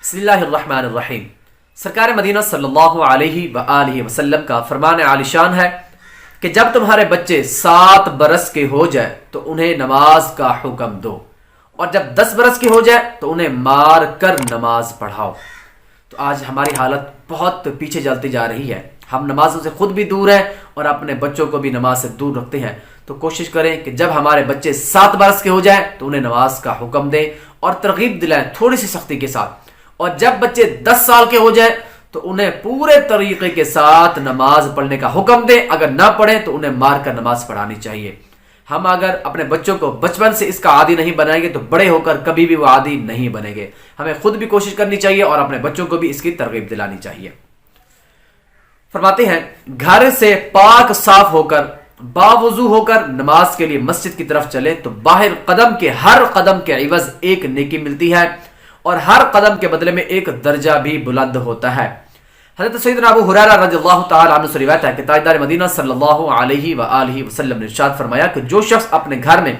بسم اللہ الرحمن الرحیم۔ سرکار مدینہ صلی اللہ علیہ وآلہ وسلم کا فرمان عالی شان ہے کہ جب تمہارے بچے 7 برس کے ہو جائے تو انہیں نماز کا حکم دو، اور جب 10 برس کے ہو جائے تو انہیں مار کر نماز پڑھاؤ۔ تو آج ہماری حالت بہت پیچھے چلتی جا رہی ہے، ہم نمازوں سے خود بھی دور ہیں اور اپنے بچوں کو بھی نماز سے دور رکھتے ہیں۔ تو کوشش کریں کہ جب ہمارے بچے 7 برس کے ہو جائیں تو انہیں نماز کا حکم دیں اور ترغیب دلائیں تھوڑی سی سختی کے ساتھ، اور جب بچے 10 سال کے ہو جائیں تو انہیں پورے طریقے کے ساتھ نماز پڑھنے کا حکم دیں، اگر نہ پڑھیں تو انہیں مار کر نماز پڑھانی چاہیے۔ ہم اگر اپنے بچوں کو بچپن سے اس کا عادی نہیں بنائیں گے تو بڑے ہو کر کبھی بھی وہ عادی نہیں بنیں گے۔ ہمیں خود بھی کوشش کرنی چاہیے اور اپنے بچوں کو بھی اس کی ترغیب دلانی چاہیے۔ فرماتے ہیں گھر سے پاک صاف ہو کر باوضو ہو کر نماز کے لیے مسجد کی طرف چلے تو باہر قدم کے ہر قدم کے عوض ایک نیکی ملتی ہے، اور ہر قدم کے بدلے میں ایک درجہ بھی بلند ہوتا ہے۔ حضرت سیدنا ابو ہریرہ رضی اللہ تعالی عنہ سے روایت ہے کہ تاجدار مدینہ صلی اللہ علیہ وآلہ وسلم نے ارشاد فرمایا کہ جو شخص اپنے گھر میں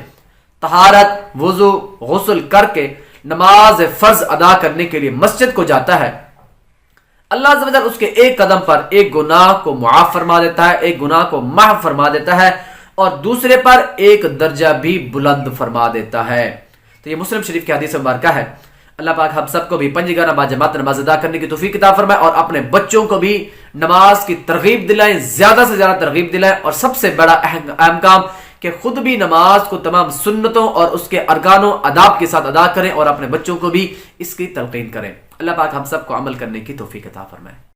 طہارت، وضو، غسل کر کے نماز فرض ادا کرنے کے لیے مسجد کو جاتا ہے، اللہ عز و جل اس کے ایک قدم پر ایک گناہ کو معاف فرما دیتا ہے، ایک گناہ کو محو فرما دیتا ہے، اور دوسرے پر ایک درجہ بھی بلند فرما دیتا ہے۔ تو یہ مسلم شریف کی حدیث مبارکہ ہے۔ اللہ پاک ہم سب کو بھی 5 گانا باجماعت نماز ادا کرنے کی توفیق عطا فرمائے، اور اپنے بچوں کو بھی نماز کی ترغیب دلائیں، زیادہ سے زیادہ ترغیب دلائیں، اور سب سے بڑا اہم کام کہ خود بھی نماز کو تمام سنتوں اور اس کے ارکان و آداب کے ساتھ ادا کریں اور اپنے بچوں کو بھی اس کی تلقین کریں۔ اللہ پاک ہم سب کو عمل کرنے کی توفیق عطا فرمائے۔